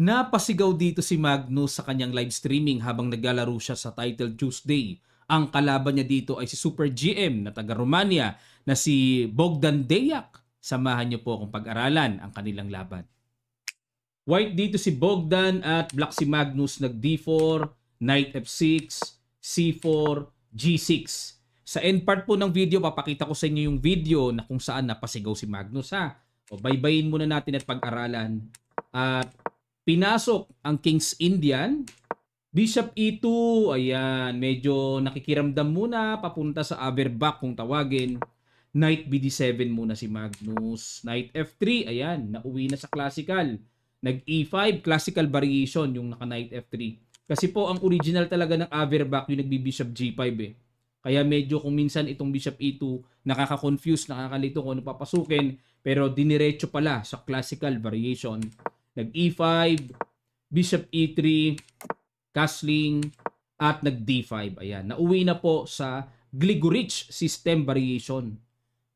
Napasigaw dito si Magnus sa kanyang live streaming habang naglalaro siya sa Title Tuesday. Ang kalaban niya dito ay si Super GM na taga Romania na si Bogdan Deyak. Samahan niyo po akong pag-aralan ang kanilang laban. White dito si Bogdan at black si Magnus, nag D4, Knight F6, C4, G6. Sa end part po ng video, papakita ko sa inyo yung video na kung saan napasigaw si Magnus ha. O baybayin muna natin at pag-aralan. At pinasok ang King's Indian, Bishop E2, ayan, medyo nakikiramdam muna, papunta sa Averbach kung tawagin. Knight BD7 muna si Magnus. Knight F3, ayan, nauwi na sa classical. Nag E5, classical variation yung naka Knight F3. Kasi po ang original talaga ng Averbach yung nagbi-Bishop G5 eh. Kaya medyo kung minsan itong Bishop E2 nakaka-confuse, nakakalito kung ano papasukin, pero diniretso pala sa classical variation. Nag E5, Bishop E3, castling, at nag D5. Ayan, nauwi na po sa Gligorich system variation.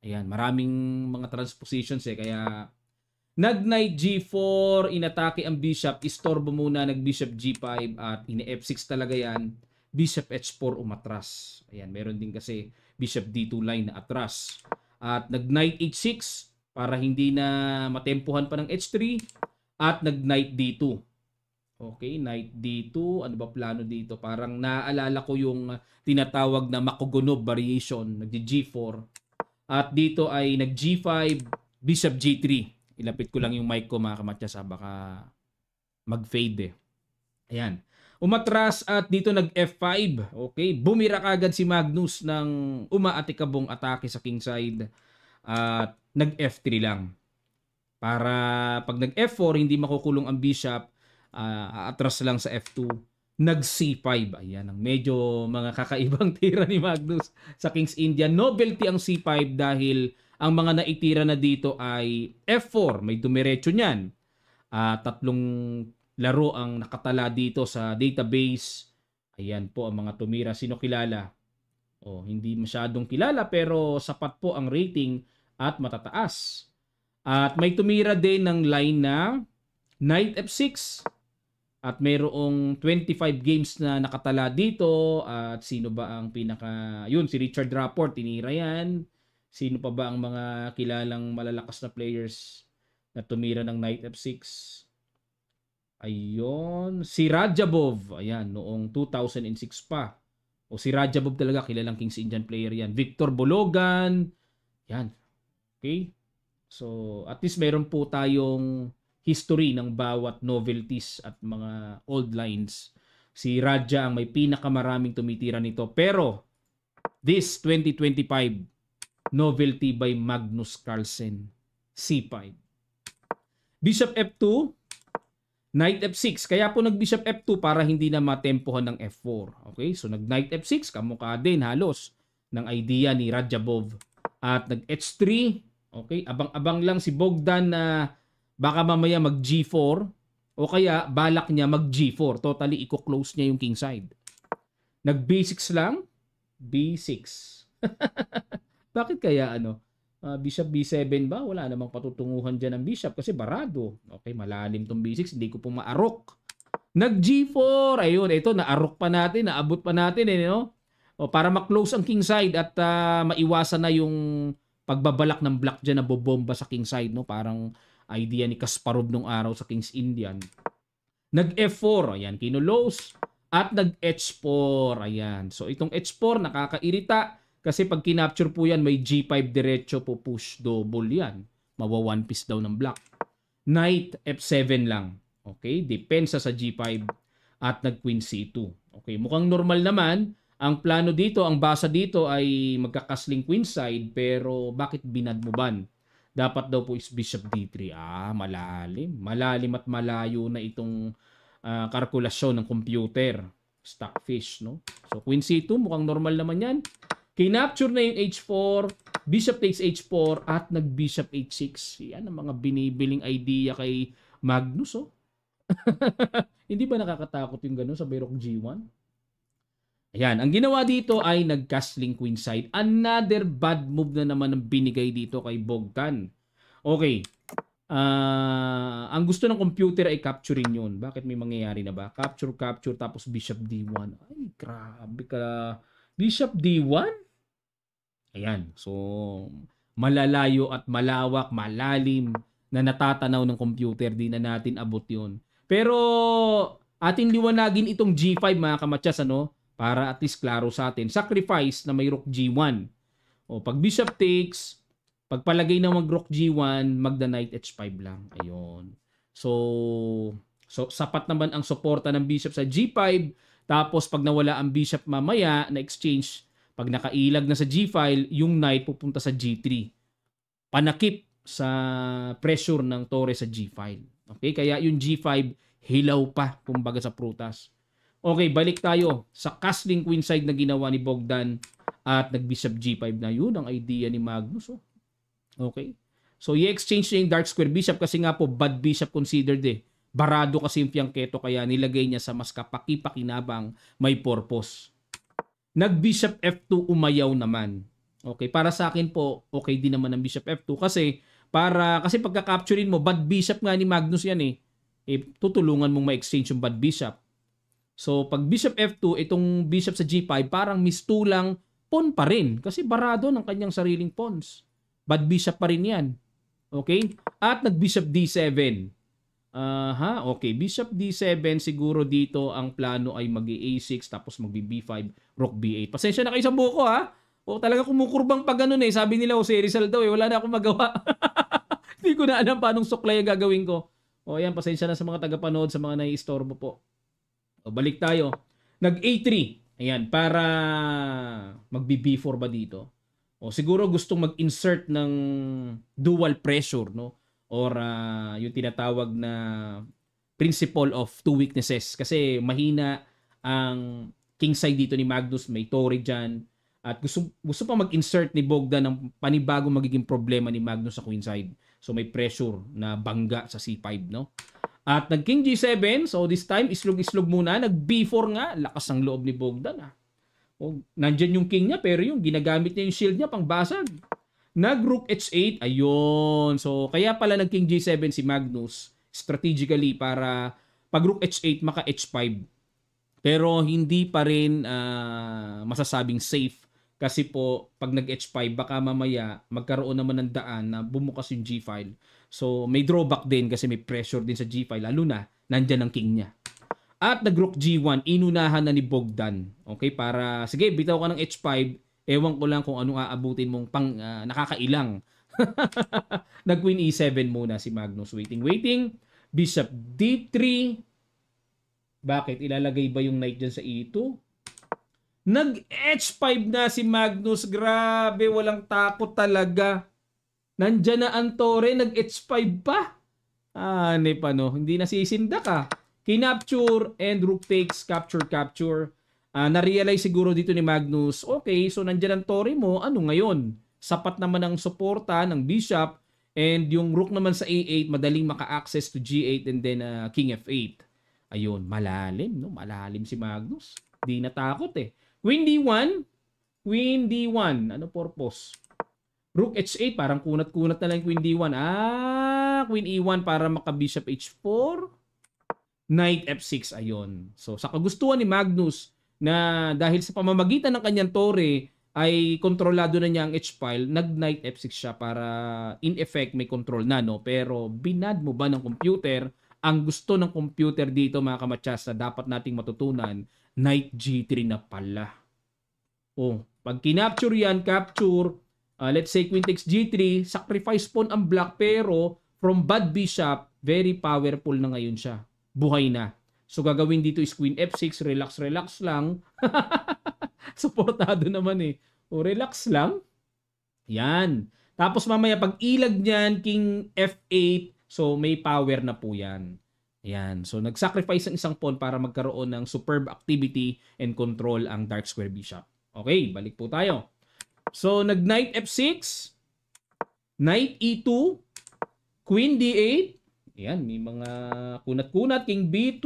Ayan, maraming mga transpositions eh, kaya nag Knight G4, inatake ang Bishop, istorbo muna, nag Bishop G5, at ini-F6 talaga yan. Bishop H4 umatras. Ayan, meron din kasi Bishop D2 line na atras. At nag Knight H6 para hindi na matempuhan pa ng H3. At nag Knight D2. Okay, Knight D2. Ano ba plano dito? Parang naaalala ko yung tinatawag na Makogonov variation. Nag G4. At dito ay nag G5, Bishop G3. Ilapit ko lang yung mic ko mga kamatyas, baka mag-fade eh. Ayan. Umatras at dito nag F5. Okay, bumira kagad si Magnus ng umaatikabong atake sa king side. At nag F3 lang. Para pag nag F4 hindi makukulong ang bishop, atras lang sa F2. Nag C5. Ayan ang medyo mga kakaibang tira ni Magnus sa King's Indian. Novelty ang C5 dahil ang mga naitira na dito ay F4, may dumiretso niyan. Tatlong laro ang nakatala dito sa database. Ayan po ang mga tumira. Sino kilala? Hindi masyadong kilala pero sapat po ang rating at matataas. At may tumira din ng line na Knight F6. At mayroong 25 games na nakatala dito. At sino ba ang pinaka... Yun, si Richard Rapport, tinira yan. Sino pa ba ang mga kilalang malalakas na players na tumira ng Knight F6? Ayun, si Radjabov, ayan, noong 2006 pa. Si Radjabov talaga, kilalang King's Indian player yan. Victor Bologan, yan. Okay? So, at least meron po tayong history ng bawat novelties at mga old lines. Si Radja ang may pinakamaraming tumitira nito. Pero, this 2025, novelty by Magnus Carlsen, C5. Bishop F2, Knight F6. Kaya po nag-Bishop F2 para hindi na matempohan ng F4. Okay? So nag-Knight F6, kamukha din halos ng idea ni Radjabov. At nag-H3. Okay? Abang-abang lang si Bogdan na baka mamaya mag-G4 o kaya balak niya mag-G4. Totally i-close niya yung king side. Nag-B6 lang. B6. Bakit kaya ano? Bishop B7 ba? Wala namang patutunguhan dyan ng bishop kasi barado. Okay, malalim tong B6. Hindi ko po maarok. Nag-G4. Ayun, ito, naarok pa natin. Naabot pa natin eh, no? Para ma-close ang king side at maiwasan na yung pagbabalak ng black dyan na bobomba sa king side, no? Parang idea ni Kasparov nung araw sa King's Indian. Nag-F4. Ayan, kinulos. At nag-H4. Ayan. So, itong H4, nakakairita. Kasi pag kinapture po yan, may G5 diretso po push double yan. Mawa one piece daw ng black. Knight F7 lang. Okay, depensa sa G5 at nag-Queen C2. Okay, mukhang normal naman. Ang plano dito, ang basa dito ay magkakasling queen side pero bakit binadmuban? Dapat daw po is Bishop D3. Malalim. Malalim at malayo na itong kalkulasyon ng computer. Stockfish, no? So, Queen C2, mukhang normal naman yan. Kinapture na yung H4, Bishop takes H4, at nag-Bishop H6. Yan ang mga binibiling idea kay Magnus, oh. Hindi ba nakakatakot yung gano'n sa Baroque G1? Ayan, ang ginawa dito ay nag-castling queen side. Another bad move na naman ang binigay dito kay Bogdan. Okay, Ang gusto ng computer ay capturing yun. Bakit may mangyayari na ba? Capture, tapos bishop d1. Ay, grabe ka. Bishop d1? Ayan. So, malalayo at malawak, malalim na natatanaw ng computer. Di na natin abot yun. Pero, ating liwanagin itong g5 mga kamatsas, ano? Para at least klaro sa atin. Sacrifice na may rook g1. O, pag bishop takes, pagpalagay na mag-rook g1, magda knight h5 lang. Ayun. So sapat naman ang suporta ng bishop sa g5. Tapos pag nawala ang bishop mamaya na exchange, pag nakailag na sa g5, yung knight pupunta sa g3. Panakip sa pressure ng torre sa g5. Okay? Kaya yung g5 hilaw pa kumbaga sa prutas. Okay, balik tayo sa castling queenside na ginawa ni Bogdan at nag-bishop g5 na. Yun ang idea ni Magnus. Oh. Okay? So, i-exchange niya yung dark square bishop kasi nga po bad bishop considered eh. Barado kasi yung fianchetto kaya nilagay niya sa mas kapaki-pakinabang may purpose. Nag-bishop f2 umayaw naman. Okay, para sa akin po, okay din naman ang bishop f2 kasi pagka-capturein mo, bad bishop nga ni Magnus yan eh. Tutulungan mong ma-exchange yung bad bishop. So, pag bishop f2, itong bishop sa g5, parang mistulang pawn pa rin kasi barado ng kanyang sariling pawns. Bad bishop pa rin yan. Okay? At nag-bishop d7. Okay. Bishop d7, siguro dito ang plano ay mag-a6 tapos mag-b5, rook b8. Pasensya na kayo sa buko ha. O talaga kumukurbang pa ganun eh. Sabi nila Jose Rizal daw eh. Wala na akong magawa. Hindi ko na alam paanong suklay ang gagawin ko. O ayan, pasensya na sa mga tagapanood, sa mga naiistorbo po. O balik tayo. Nag-a3. Ayan, para mag-b4 ba dito? O siguro gustong mag-insert ng dual pressure, no? Or yung tinatawag na principle of two weaknesses. Kasi mahina ang king side dito ni Magnus, may torre dyan. At gusto pa mag-insert ni Bogdan ng panibagong magiging problema ni Magnus sa queen side. So may pressure na bangga sa c5, no? At nag-king g7, so this time islog-islog muna, nag-b4 nga, lakas ang loob ni Bogdan ah. O, nandyan yung king niya pero yung ginagamit niya yung shield niya pang basag. Nag-rook h8, ayun. So kaya pala nag-king g7 si Magnus strategically para pag rook h8 maka h5. Pero hindi pa rin masasabing safe kasi po pag nag-h5 baka mamaya magkaroon naman ng daan na bumukas yung g5. So may drawback din kasi may pressure din sa g5 lalo na nandyan ang king niya. At nag-rook g1, inunahan na ni Bogdan. Okay, para sige, bitaw ka ng h5. Ewan ko lang kung anong aabutin mong pang nakakailang. Nag-queen e7 muna si Magnus. Waiting. Bishop d3. Bakit? Ilalagay ba yung knight dyan sa e2? Nag-h5 na si Magnus. Grabe, walang takot talaga. Nandyan na ang torre, nag-h5 pa. Ano pa no? Hindi nasisindak ah. Kinapture and rook takes, capture. Na-realize siguro dito ni Magnus, okay, so nandyan ang torre mo, ano ngayon? Sapat naman ang suporta ng bishop and yung rook naman sa a8, madaling maka-access to g8 and then king f8. Ayun, malalim, no? Malalim si Magnus. Di natakot eh. Queen d1. Ano purpose? Rook h8, parang kunat-kunat na lang Queen d1. Queen e1 para maka-bishop h4. Knight f6, ayun. So, sa kagustuhan ni Magnus na dahil sa pamamagitan ng kanyang torre ay kontrolado na niya ang h-file, nag-knight f6 siya para in effect may control na, no? Pero binad mo ba ng computer? Ang gusto ng computer dito mga kamatsas na dapat nating matutunan, knight g3 na pala. Pag kinapture yan, capture, let's say queen takes g3, sacrifice pawn ang black pero from bad bishop, very powerful na ngayon siya. Buhay na. So gagawin dito is queen f6, relax lang. Suportado naman eh. Relax lang. Yan. Tapos mamaya pag ilag niyan, king f8, so may power na po yan. Yan. So nag-sacrifice ang isang pawn para magkaroon ng superb activity and control ang dark square bishop. Okay, balik po tayo. So nag-knight f6, knight e2, queen d8, yan, may mga kunat-kunat, king b2,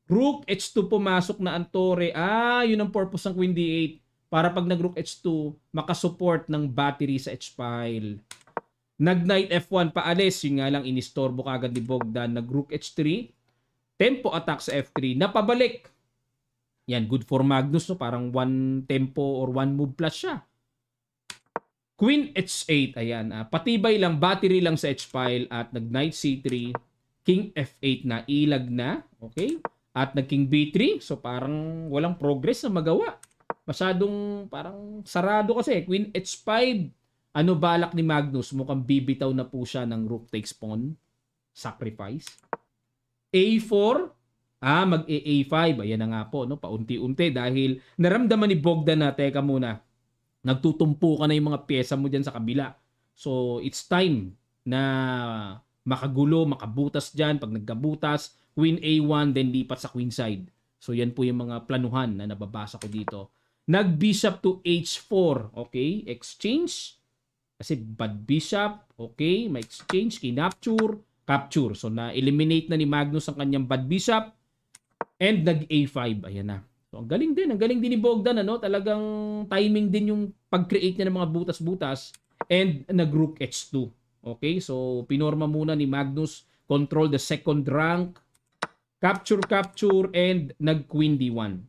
rook h2 pumasok na ang torre. Yun ang purpose ng queen d8. Para pag nag-rook h2, makasupport ng battery sa h-file. Nag-knight F1 paalis, yun nga lang inistorbo kagad ni Bogdan. Nag-rook H3, tempo attack sa F3, napabalik. Yan, good for Magnus, no? Parang one tempo or one move plus siya. Queen H8, ayan. Patibay lang, battery lang sa H-file at nag-knight C3, King F8 na, ilag na. Okay? At nag-King B3, so parang walang progress na magawa. Masyadong parang sarado kasi. Queen H5, ano balak ni Magnus? Mukhang bibitaw na po siya ng rook takes pawn. Sacrifice. A4, mag-A5. Ayan na nga po, no? Paunti-unti dahil naramdaman ni Bogdan na, teka muna, nagtutumpo ka na yung mga pyesa mo dyan sa kabila. So, it's time na makagulo, makabutas dyan. Pag nagkabutas, Queen A1, then lipat sa queen side. So, yan po yung mga planuhan na nababasa ko dito. Nag-bishop to H4. Okay, exchange. Kasi bad bishop. Okay, may exchange, kinapture, capture. So, na-eliminate na ni Magnus ang kanyang bad bishop. And nag-A5. Ayan na. So, ang galing din ni Bogdan, ano? Talagang timing din yung pag-create niya ng mga butas-butas. And nag-rook H2. Okay, so pinorma muna ni Magnus, control the second rank, capture, and nag-Queen D1.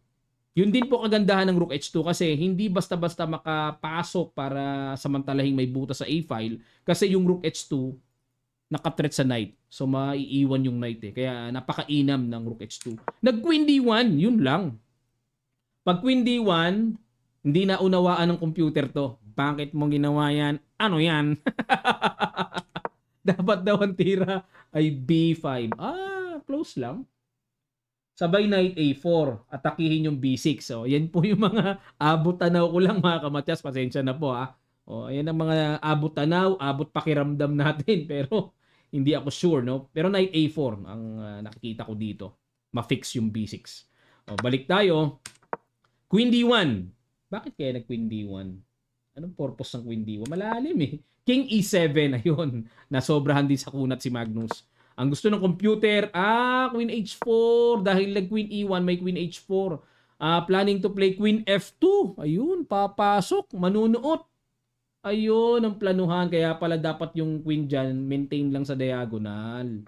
Yun din po kagandahan ng Rook H2 kasi hindi basta-basta makapasok para samantalahing may butas sa A-file kasi yung Rook H2 naka-threat sa Knight. So maiiwan yung Knight eh. Kaya napakainam ng Rook H2. Nag-Queen D1, yun lang. Pag Queen D1, hindi na unawaan ng computer to. Bakit mo ginawa yan? Ano yan? Dapat daw ang tira ay B5. Close lang. Sabay Knight A4, atakihin yung B6. So, yan po yung mga abot-tanaw ko lang mga kamatyas. Pasensya na po ha. Yan ang mga abot-tanaw, abot pakiramdam natin. Pero hindi ako sure, no? Pero Knight A4 ang nakikita ko dito. Ma-fix yung B6. Balik tayo. Queen D1. Bakit kaya nag-Queen D1? Anong purpose ng Queen D1? Malalim eh. King E7, ayun. Nasobrahan din sa kunat si Magnus. Ang gusto ng computer, Queen H4. Dahil nag-Queen E1, may Queen H4. Planning to play Queen F2. Ayun, papasok. Manunuot. Ayun, ang planuhan. Kaya pala dapat yung Queen dyan, maintain lang sa diagonal.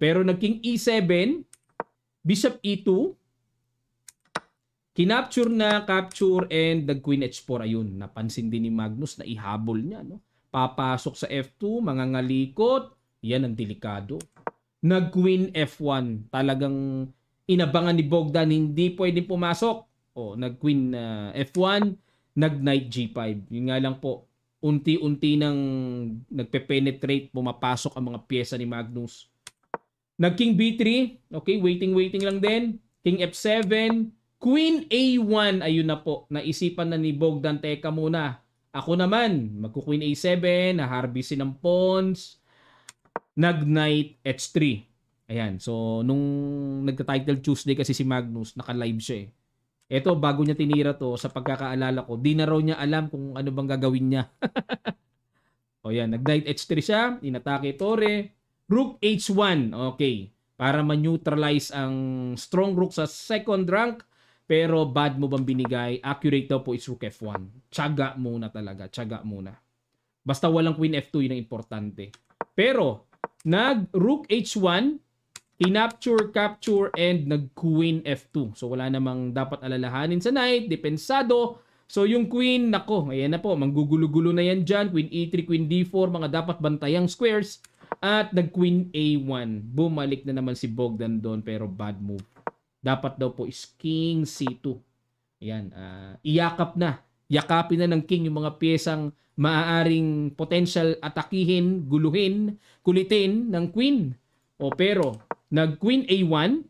Pero nag-King E7, Bishop E2, kinapture na, capture, and nag-Queen H4. Ayun, napansin din ni Magnus na ihabol niya. No? Papasok sa F2, mangangalikot. Yan ang delikado. Nag-Queen F1. Talagang inabangan ni Bogdan, hindi pwedeng pumasok. Nag-Queen F1, nag-Knight G5. Yun nga lang po, unti-unti nang nagpe-penetrate, pumapasok ang mga pyesa ni Magnus. Nag-King B3. Okay, waiting lang din. King F7, Queen A1, ayun na po. Naisipan na ni Bogdan, teka muna. Ako naman, magku-Queen A7, naharbisin ng pawns, nag-Knight H3. Ayan, so nung nagka-title Tuesday kasi si Magnus, naka-live siya eh. Ito, bago niya tinira to, sa pagkakaalala ko, di na raw niya alam kung ano bang gagawin niya. Yan, nag-Knight H3 siya, inatake Tore, Rook H1, okay. Para ma-neutralize ang strong rook sa second rank, pero bad mo bang binigay? Accurate daw po is Rook F1. Tiyaga muna talaga. Tiyaga muna. Basta walang Queen F2, yun ang importante. Pero, nag-Rook H1, kinapture, capture, and nag-Queen F2. So, wala namang dapat alalahanin sa Knight. Depensado. So, yung Queen, nako, ayan na po. Manggugulo-gulo na yan dyan. Queen E3, Queen D4, mga dapat bantayang squares. At nag-Queen A1. Bumalik na naman si Bogdan doon, pero bad move. Dapat daw po is King C2. Ayan, iyakap na. Yakapin na ng King yung mga piyesang maaaring potential atakihin, guluhin, kulitin ng Queen. Pero, nag-Queen A1,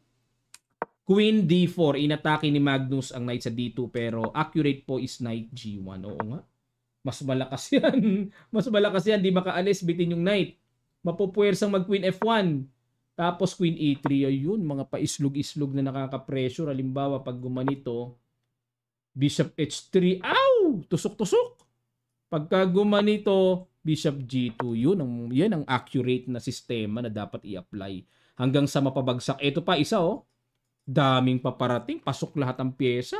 Queen D4. Inatake ni Magnus ang Knight sa D2, pero accurate po is Knight G1. Oo nga. Mas malakas yan. Mas malakas yan. Di makaalis, bitin yung Knight. Mapupuwersang mag-Queen F1. Tapos Queen E3, ayun, mga paislog-islog na nakaka-pressure. Halimbawa, pag gumanito, Bishop H3, tusok-tusok. Pagka gumanito, Bishop G2, yan ang accurate na sistema na dapat i-apply. Hanggang sa mapabagsak. Ito pa, isa daming paparating, pasok lahat ang pyesa.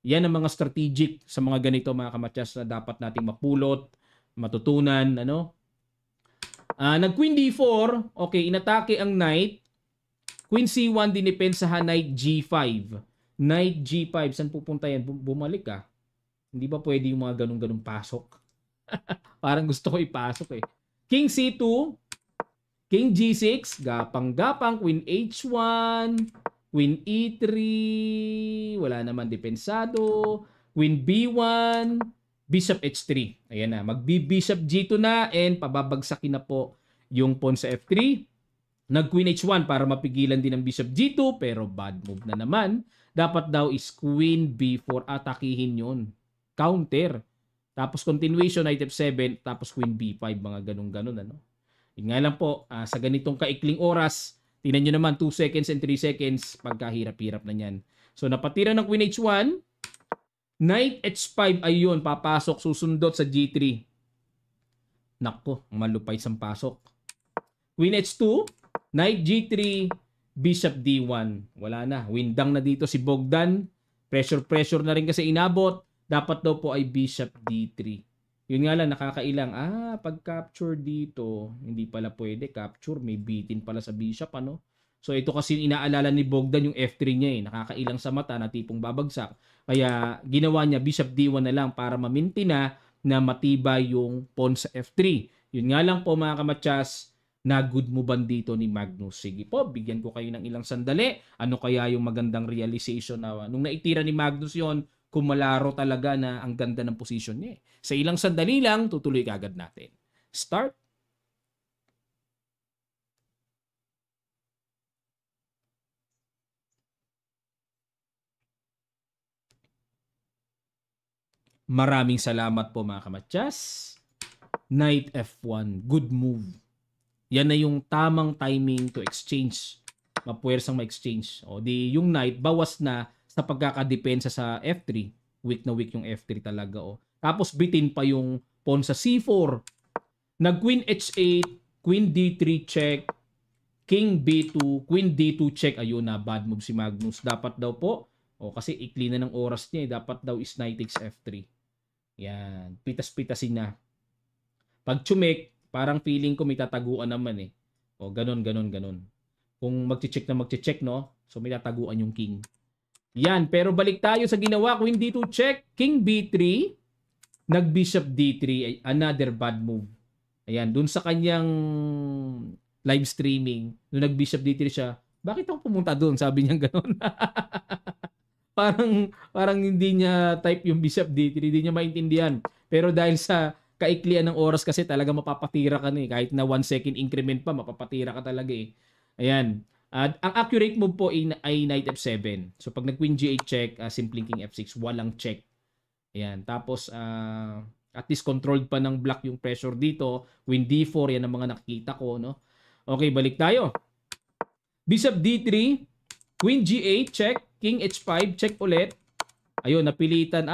Yan ang mga strategic sa mga ganito mga kamatyas na dapat nating mapulot, matutunan, Nag-Queen D4. Okay, inatake ang Knight. Queen C1, dinipensahan Knight G5. Knight G5. Saan pupunta yan? Bumalik ah. Hindi ba pwede yung mga ganun-ganun pasok? Parang gusto ko ipasok eh. King C2. King G6. Gapang-gapang. Queen H1. Queen E3. Wala naman depensado. Queen B1. Bishop H3. Ayan na. Mag-Bishop G2 na and pababagsakin na po yung pawn sa F3. Nag-Queen H1 para mapigilan din ang Bishop G2 pero bad move na naman. Dapat daw is Queen B4. Atakihin yun. Counter. Tapos continuation, Knight F7. Tapos Queen B5. Mga ganun-ganun. Ano? Yun nga lang po, sa ganitong kaikling oras, tingnan nyo naman 2 seconds and 3 seconds. Pagkahirap-hirap na yan. So napatira ng Queen H1. Knight H5, ayun, papasok, susundot sa G3. Nako, malupay sang pasok. Queen H2, Knight G3, Bishop D1. Wala na, windang na dito si Bogdan. Pressure na rin kasi inabot. Dapat daw po ay Bishop D3. Yun nga lang, nakakailang. Pag capture dito, hindi pala pwede. Capture, may bitin pala sa Bishop, ano? So ito kasi inaalala ni Bogdan yung F3 niya eh. Nakakailang sa mata na tipong babagsak. Kaya ginawa niya Bishop D1 na lang para maminti na matibay yung pawn sa F3. Yun nga lang po mga kamatsas, na good movean dito ni Magnus. Sige po, bigyan ko kayo ng ilang sandali. Ano kaya yung magandang realization na nung naitira ni Magnus yon, kumalaro talaga na ang ganda ng position niya. Sa ilang sandali lang, tutuloy kagad natin. Start. Maraming salamat po mga kamatsas. Knight F1. Good move. Yan na yung tamang timing to exchange. Mapuwersang ma-exchange. O di yung Knight, bawas na sa pagkakadepensa sa F3. Weak na weak yung F3 talaga. O. Tapos bitin pa yung pawn sa C4. Nag-Queen H8, Queen D3 check, King B2, Queen D2 check. Ayun na, bad move si Magnus. Dapat daw po, kasi ikli na ng oras niya, dapat daw is Knight takes F3. Yan, pitas-pitasin na. Pag chumek, parang feeling ko may tataguan naman eh. Ganon. Kung magche-check, no? So may tataguan yung king. Yan, pero balik tayo sa ginawa. Queen D2 check, King B3, nag-Bishop D3, another bad move. Ayan, dun sa kanyang live streaming, nung nag-Bishop D3 siya, bakit ako pumunta dun? Sabi niya ganon. Parang hindi niya type yung Bishop D3, hindi niya maintindihan. Pero dahil sa kaiklian ng oras kasi talaga mapapatira ka na eh. Kahit na 1 second increment pa, mapapatira ka talaga eh. Ayan. At ang accurate move po ay Knight F7. So pag nag-Queen G8 check, simpleng King F6, walang check. Ayan. Tapos at least controlled pa ng black yung pressure dito. Queen D4, yan ang mga nakikita ko. No? Okay, balik tayo. Bishop D3, Queen G8 check, King H5 check ulit. Ayun, napilitan.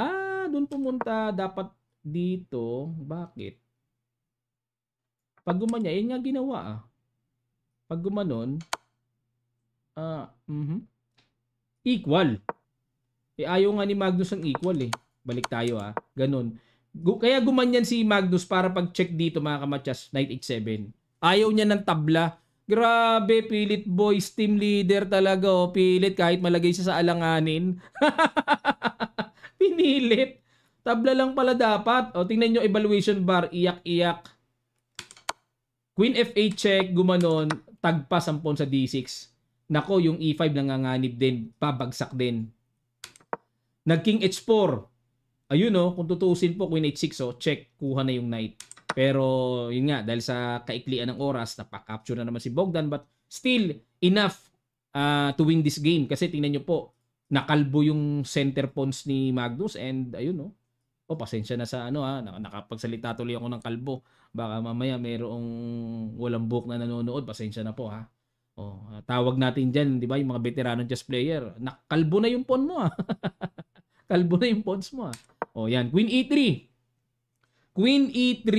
Doon pumunta. Dapat dito. Bakit? Pag gumanya, yun nga ginawa Pag gumanon, equal. Ayaw nga ni Magnus ang equal eh. Balik tayo Ganon. Kaya gumanyan si Magnus para pag-check dito mga kamatsas, Knight H7. Ayaw niya ng tabla. Grabe, pilit boys, team leader talaga pilit kahit malagay siya sa alanganin. Pinilit. Tabla lang pala dapat. Tingnan nyo evaluation bar, iyak-iyak. Queen F8 check, gumanon, tagpas ang pawn sa D6. Nako, yung E5 nanganganib din, pabagsak din. Nag-King H4. Ayun kung tutuusin po, Queen H6 check, kuha na yung knight. Pero yun nga, dahil sa kaiklian ng oras, napaka-capture na naman si Bogdan, but still enough to win this game. Kasi tingnan nyo po, nakalbo yung center pawns ni Magnus and ayun pasensya na sa nakapagsalita tuloy ako ng kalbo. Baka mamaya mayroong walang book na nanonood, pasensya na po tawag natin dyan, di ba, yung mga veteranong chess player, nakalbo na yung pawn mo kalbo na yung pawns mo yan, Queen E3. Queen E3,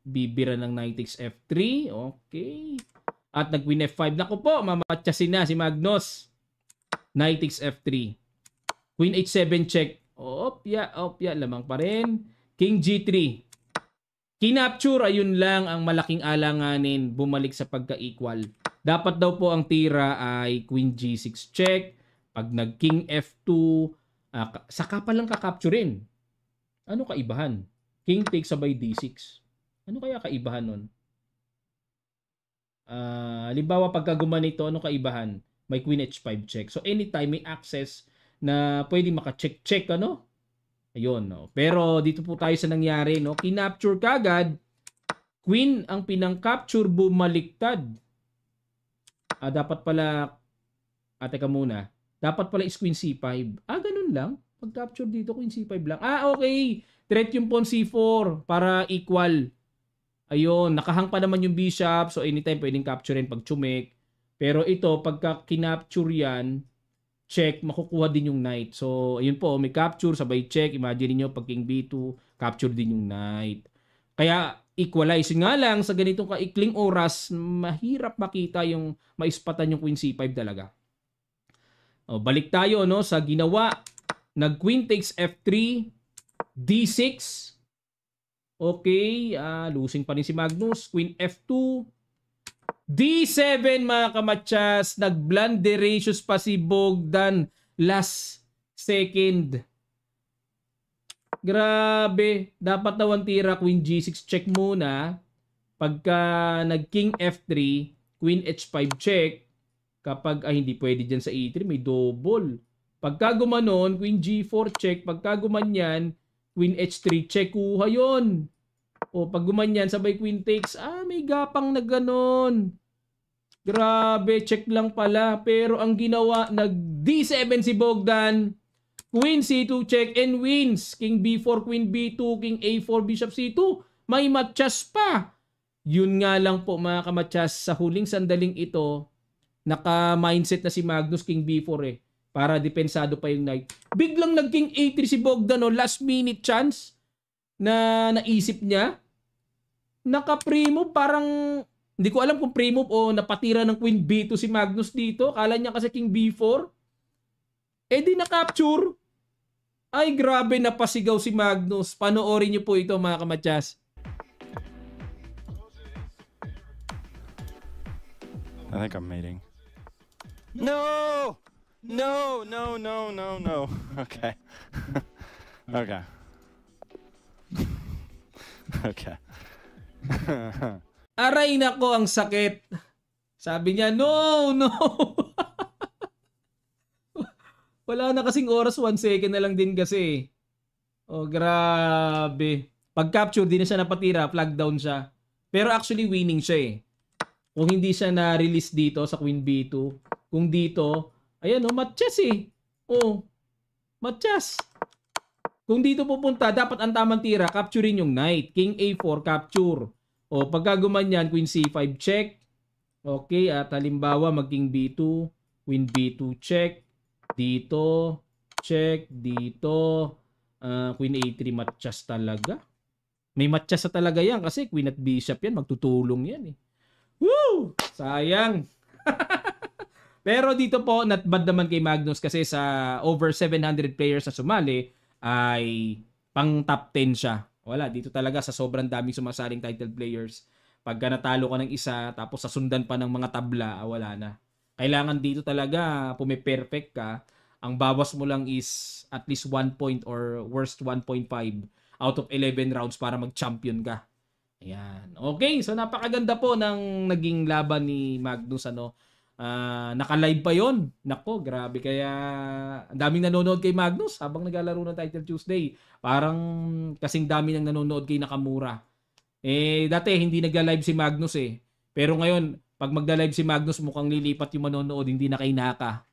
bibira ng Knight takes F3. Okay. At nag-Queen F5. Naku po, mamatyasin na si Magnus. Knight takes F3. Queen H7 check. Opya, lamang pa rin. King G3. Kinapture, ayun lang ang malaking alanganin, bumalik sa pagka-equal. Dapat daw po ang tira ay Queen G6 check, pag nag-King F2, saka pa lang kakapturein. Ano kaibahan? King takes sabay D6. Ano kaya kaibahan nun? Halimbawa pagka gumanito, ano kaibahan? May Queen H5 check. So anytime may access na pwede maka-check-check, ano? Ayun, no. Pero dito po tayo sa nangyari, no. Kinapture kagad, Queen ang pinang-capture, bumaliktad. Dapat pala, teka muna. Dapat pala is Queen C5. Ganun lang. Pag-capture dito, Queen C5 lang. Okay. Threat yung pawn C4 para equal. Ayun, nakahang pa naman yung bishop. So anytime pwedeng capturein pag chumek. Pero ito, pagka kinapture yan, check, makukuha din yung knight. So, ayun po, may capture, sabay check. Imagine niyo pag king b2, capture din yung knight. Kaya, equalize nga lang, sa ganitong kaikling oras, mahirap makita yung maispatan yung queen c5 talaga. Balik tayo, no, sa ginawa. Nag queen takes f3, d6. Okay, losing pa rin si Magnus. Queen f2, D7 mga kamatsas, nag-blunderacious pa si Bogdan last second. Grabe, dapat na tira Queen G6 check muna. Pagka nag-King F3, Queen H5 check. Kapag hindi pwede dyan sa E3, may double. Pagka gumanon, Queen G4 check. Pagka gumanyan, Queen H3 check. Kuha yun. Pag gumanyan, sabay Queen takes. May gapang na ganon. Grabe, check lang pala. Pero ang ginawa, nag-D7 si Bogdan. Queen C2 check and wins. King B4, Queen B2, King A4, Bishop C2. May matchas pa. Yun nga lang po mga kamatchas, sa huling sandaling ito, naka-mindset na si Magnus King B4 para depensado pa yung knight. Biglang nag-King A3 si Bogdan, last minute chance na naisip niya. Naka-primo, parang hindi ko alam kung pre-move o napatira ng Queen B2 si Magnus dito. Kala niya kasi King B4. Di na-capture. Ay, grabe, napasigaw si Magnus. Panoorin niyo po ito mga kamatsas. I think I'm mating. No! No, no, no, no, no. Okay. Okay. Okay. Aray nako, ang sakit. Sabi niya, no, no. Wala na kasing oras, 1 second na lang din kasi. Grabe. Pag capture, di na siya napatira, flag down siya. Pero actually winning siya Kung hindi siya na-release dito sa Queen B2. Kung dito, ayan matchas matchas. Kung dito pupunta, dapat ang tamang tira, capturein yung knight. King A4, capture. Pagka gumanyan, Queen C5 check. Okay, at halimbawa mag-King B2, Queen B2 check. Dito, check. Dito, Queen A3, matchas talaga. May matchas na talaga yan kasi Queen at Bishop yan, magtutulong yan Woo! Sayang. Pero dito po, not bad naman kay Magnus kasi sa over 700 players na sumali, ay pang top 10 siya. Wala, dito talaga sa sobrang daming sumasaling title players. Pagka natalo ka ng isa, tapos sasundan pa ng mga tabla, wala na. Kailangan dito talaga, pumiperfect ka. Ang bawas mo lang is at least 1 point or worst 1.5 out of 11 rounds para mag-champion ka. Ayan. Okay, so napakaganda po ng naging laban ni Magnus. Naka-live pa yon. Nako, grabe. Kaya ang daming nanonood kay Magnus habang naglalaro ng Title Tuesday. Parang kasing dami nang nanonood kay Nakamura. Dati hindi nagla-live si Magnus Pero ngayon, pag magla-live si Magnus, mukhang lilipat yung manonood, hindi na kay Naka.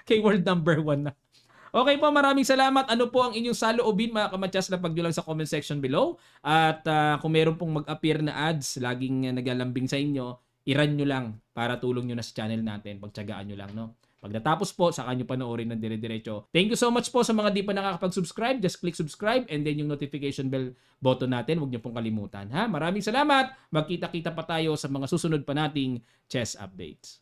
Kay world number 1 na. Okay po, maraming salamat. Ano po ang inyong saloobin mga kamatsas na pag-nyo lang sa comment section below. At kung meron pong mag-appear na ads, laging naglalambing sa inyo, i-run nyo lang para tulong nyo na sa channel natin. Pagtsagaan nyo lang, no? Pag natapos po, saka nyo panoorin ng dire-diretso. Thank you so much po sa mga di pa nakakapag-subscribe. Just click subscribe and then yung notification bell button natin, huwag nyo pong kalimutan. Maraming salamat. Magkita-kita pa tayo sa mga susunod pa nating chess updates.